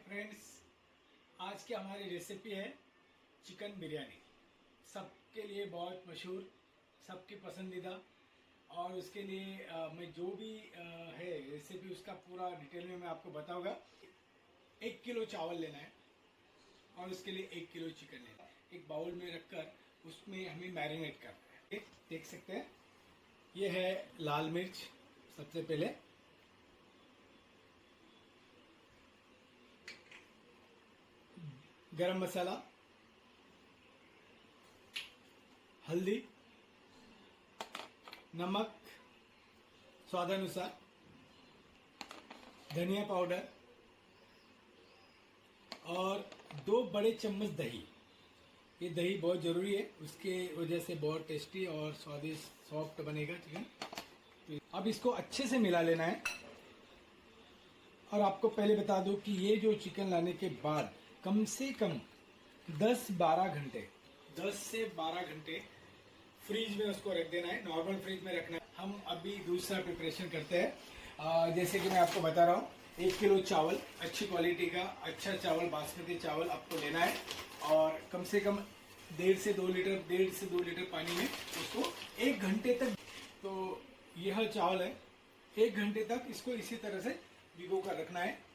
Friends, आज की हमारी रेसिपी है चिकन बिरयानी। सबके लिए बहुत मशहूर, सबकी पसंदीदा। और उसके लिए मैं जो भी है रेसिपी उसका पूरा डिटेल में मैं आपको बताऊंगा। 1 किलो चावल लेना है और उसके लिए 1 किलो चिकन लेना है। एक बाउल में रखकर उसमें हमें मैरिनेट करना है। देख सकते हैं, ये है लाल मिर्च। सबसे पहले गरम मसाला, हल्दी, नमक स्वादानुसार, धनिया पाउडर और 2 बड़े चम्मच दही। ये दही बहुत जरूरी है, उसके वजह से बहुत टेस्टी और स्वादिष्ट सॉफ्ट बनेगा चिकन। तो अब इसको अच्छे से मिला लेना है। और आपको पहले बता दूं कि ये जो चिकन लाने के बाद कम से कम 10 से 12 घंटे फ्रीज में उसको रख देना है। नॉर्मल फ्रीज में रखना है। हम अभी दूसरा प्रिपरेशन करते हैं। जैसे कि मैं आपको बता रहा हूँ, 1 किलो चावल, अच्छी क्वालिटी का अच्छा चावल, बासमती चावल आपको लेना है। और कम से कम 1.5 से 2 लीटर पानी में उसको 1 घंटे तक, तो यह चावल है, 1 घंटे तक इसको इसी तरह से भिगो कर रखना है।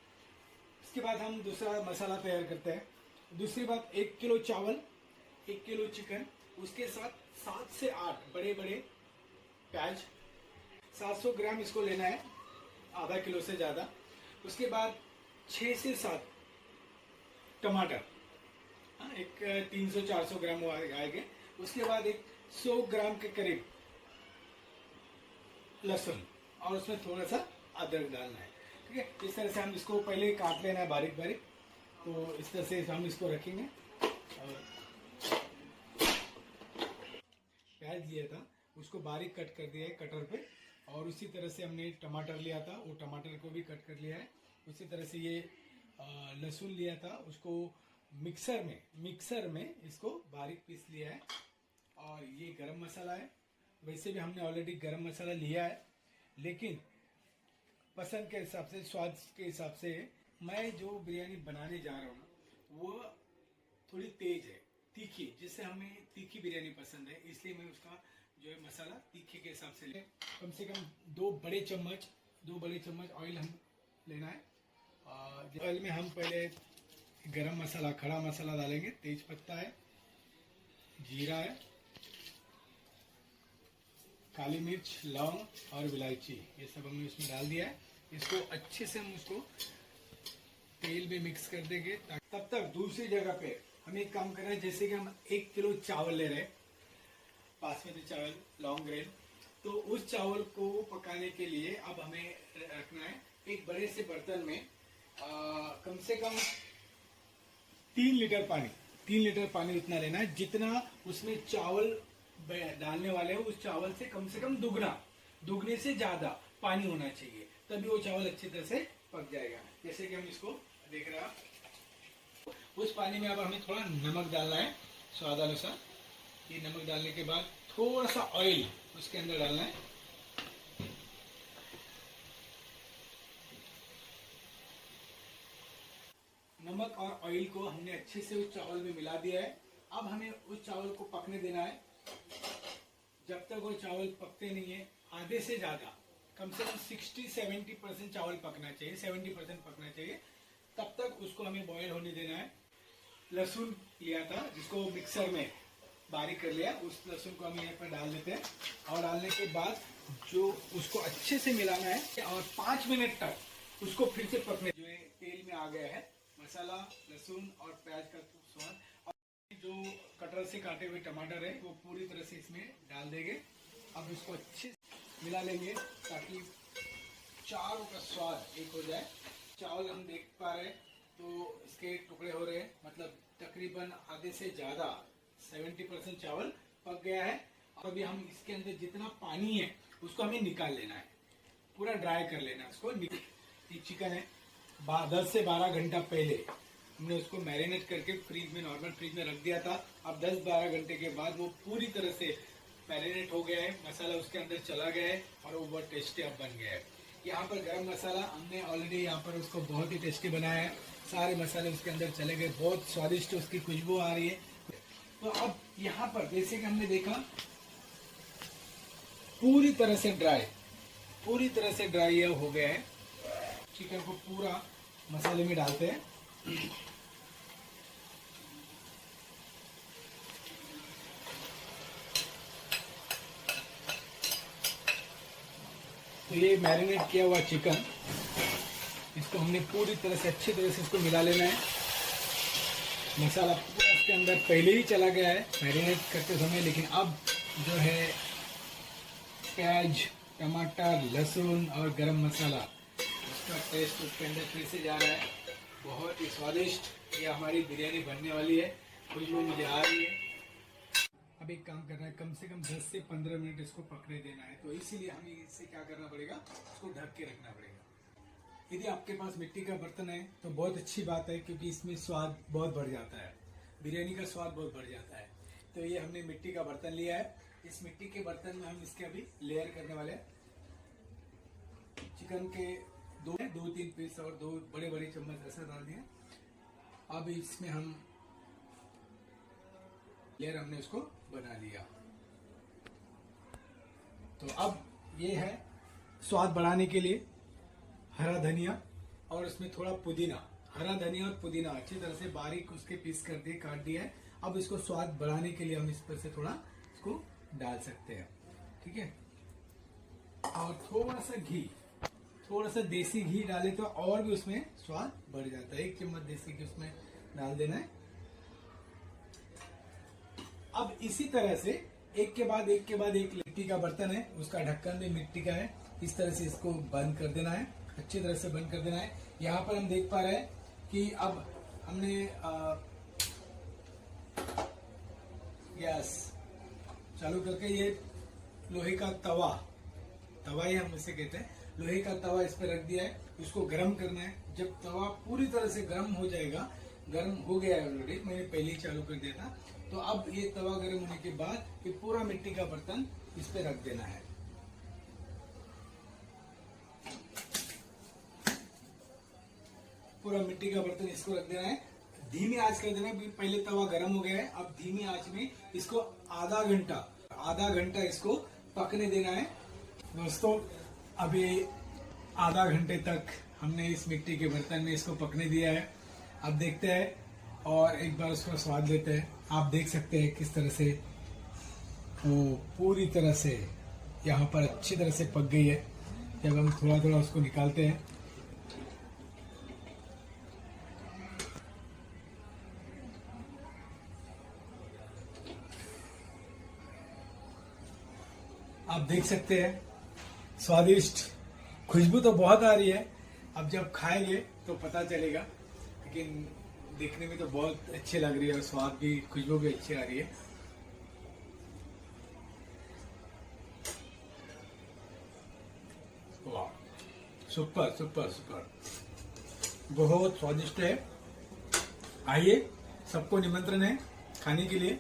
इसके बाद हम दूसरा मसाला तैयार करते हैं। दूसरी बात, 1 किलो चावल, 1 किलो चिकन, उसके साथ 7 से 8 बड़े बड़े प्याज, 700 ग्राम इसको लेना है, आधा किलो से ज्यादा। उसके बाद 6 से 7 टमाटर, एक 300-400 ग्राम वो आएंगे। उसके बाद एक 100 ग्राम के करीब लहसुन, और उसमें थोड़ा सा अदरक डालना है। ठीक है, इस तरह से हम इसको पहले काट लेना है बारीक बारीक। तो इस तरह से हम इसको रखेंगे। और प्याज लिया था, उसको बारीक कट कर दिया है कटर पे। और उसी तरह से हमने टमाटर लिया था, वो टमाटर को भी कट कर लिया है। उसी तरह से ये लहसुन लिया था, उसको मिक्सर में इसको बारीक पीस लिया है। और ये गरम मसाला है। वैसे भी हमने ऑलरेडी गरम मसाला लिया है, लेकिन पसंद के हिसाब से, स्वाद के हिसाब से मैं जो बिरयानी बनाने जा रहा हूँ वो थोड़ी तेज है, तीखी, जिससे हमें तीखी बिरयानी पसंद है। इसलिए मैं उसका जो है मसाला तीखे के हिसाब से कम से कम 2 बड़े चम्मच ऑयल हम लेना है। ऑयल में हम पहले गरम मसाला, खड़ा मसाला डालेंगे। तेज पत्ता है, जीरा है, काली मिर्च, लौंग और इलायची, ये सब हमने इसमें डाल दिया है। इसको अच्छे से हम उसको तेल में मिक्स कर देंगे। तब तक दूसरी जगह पे हम एक काम कर रहे हैं। जैसे कि हम 1 किलो चावल ले रहे हैं, बासमती चावल, लॉन्ग ग्रेन, तो उस चावल को पकाने के लिए अब हमें रखना है एक बड़े से बर्तन में कम से कम 3 लीटर पानी उतना लेना है जितना उसमें चावल डालने वाले हो। उस चावल से कम दुगने से ज्यादा पानी होना चाहिए, तभी वो चावल अच्छी तरह से पक जाएगा। जैसे कि हम इसको देख रहे हैं। उस पानी में अब हमें थोड़ा नमक डालना है स्वादानुसार। ये नमक डालने के बाद थोड़ा सा ऑयल उसके अंदर डालना है। नमक और ऑयल को हमने अच्छे से उस चावल में मिला दिया है। अब हमें उस चावल को पकने देना है। जब तक वो चावल पकते नहीं है, आधे से ज्यादा, कम से कम 60-70% चावल पकना चाहिए, 70% पकना चाहिए, तब तक उसको हमें बॉयल होने देना है। लहसुन लिया था, जिसको मिक्सर में बारीक कर लिया, उस लहसुन को हम यहाँ पर डाल देते हैं। और डालने के बाद जो उसको अच्छे से मिलाना है और 5 मिनट तक उसको फिर से पकने। जो है तेल में आ गया है मसाला, लहसुन और प्याज का स्वाद। और जो कटर से काटे हुए टमाटर है वो पूरी तरह से इसमें डाल देंगे। अब इसको अच्छे से मिला लेंगे ताकि चारों का स्वाद एक हो जाए। चावल हम देख पा रहे हैं तो इसके टुकड़े हो रहे हैं, मतलब तकरीबन आधे से ज्यादा 70% चावल पक गया है। और अभी हम इसके अंदर जितना पानी है उसको हमें निकाल लेना है, पूरा ड्राई कर लेना है उसको। ये चिकन है, 10 से 12 घंटा पहले हमने उसको मैरिनेट करके फ्रीज में, नॉर्मल फ्रीज में रख दिया था। अब 10-12 घंटे के बाद वो पूरी तरह से मैरिनेट हो गया है, मसाला उसके अंदर चला गया है और वो बहुत टेस्टी अब बन गया है। यहाँ पर गरम मसाला हमने ऑलरेडी यहाँ पर उसको बहुत ही टेस्टी बनाया है। सारे मसाले उसके अंदर चले गए, बहुत स्वादिष्ट उसकी खुशबू आ रही है। तो अब यहाँ पर जैसे कि हमने देखा पूरी तरह से ड्राई यह हो गया है। चिकन को पूरा मसाले में डालते हैं। तो ये मैरिनेट किया हुआ चिकन, इसको हमने पूरी तरह से अच्छी तरह से इसको मिला लेना है। मसाला पूरा इसके अंदर पहले ही चला गया है मैरिनेट करते समय, लेकिन अब जो है प्याज, टमाटर, लहसुन और गरम मसाला, उसका टेस्ट उसके अंदर फिर से जा रहा है। बहुत ही स्वादिष्ट ये हमारी बिरयानी बनने वाली है। खुशबू मुझे आ रही है। अब एक काम करना है, कम से कम 10 से 15 मिनट इसको पकने देना है। तो इसीलिए हमें इससे क्या करना पड़ेगा, इसको ढक के रखना पड़ेगा। यदि आपके पास मिट्टी का बर्तन है तो बहुत अच्छी बात है, क्योंकि इसमें स्वाद बहुत बढ़ जाता है, बिरयानी का स्वाद बहुत बढ़ जाता है। तो ये हमने मिट्टी का बर्तन लिया है। इस मिट्टी के बर्तन में हम इसके अभी लेयर करने वाले हैं। चिकन के दो 3 पीस और 2 बड़े बड़े चम्मच ऐसा डाल दिए। अब इसमें हम लेयर हमने उसको बना लिया। तो अब ये है स्वाद बढ़ाने के लिए हरा धनिया और उसमें थोड़ा पुदीना। हरा धनिया और पुदीना अच्छी तरह से बारीक उसके पीस कर दिए, काट दिया है। अब इसको स्वाद बढ़ाने के लिए हम इस पर से थोड़ा इसको डाल सकते हैं, ठीक है। और थोड़ा सा घी, थोड़ा सा देसी घी डाले तो और भी उसमें स्वाद बढ़ जाता है। 1 चम्मच देसी घी उसमें डाल देना है। अब इसी तरह से एक के बाद एक मिट्टी का बर्तन है, उसका ढक्कन भी मिट्टी का है। इस तरह से इसको बंद कर देना है, अच्छी तरह से बंद कर देना है। यहाँ पर हम देख पा रहे हैं कि अब हमने गैस चालू करके ये लोहे का तवा ही हम इसे कहते हैं, लोहे का तवा इस पर रख दिया है। इसको गर्म करना है। जब तवा पूरी तरह से गर्म हो जाएगा, गर्म हो गया है ऑलरेडी, मैंने पहले ही चालू कर दिया था। तो अब ये तवा गर्म होने के बाद ये पूरा मिट्टी का बर्तन इस पे रख देना है। पूरा मिट्टी का बर्तन इसको रख देना है। धीमी आंच कर देना है। पहले तवा गर्म हो गया है, अब धीमी आंच में इसको आधा घंटा इसको पकने देना है। दोस्तों अभी आधा घंटे तक हमने इस मिट्टी के बर्तन में इसको पकने दिया है। अब देखते हैं और एक बार उसका स्वाद लेते हैं। आप देख सकते हैं किस तरह से वो पूरी तरह से यहाँ पर अच्छी तरह से पक गई है। जब हम थोड़ा थोड़ा उसको निकालते हैं, आप देख सकते हैं स्वादिष्ट खुशबू तो बहुत आ रही है। अब जब खाएंगे तो पता चलेगा, लेकिन देखने में तो बहुत अच्छी लग रही है और स्वाद भी, खुशबू भी अच्छी आ रही है। वाह, सुपर सुपर सुपर, बहुत स्वादिष्ट है। आइए, सबको निमंत्रण है खाने के लिए।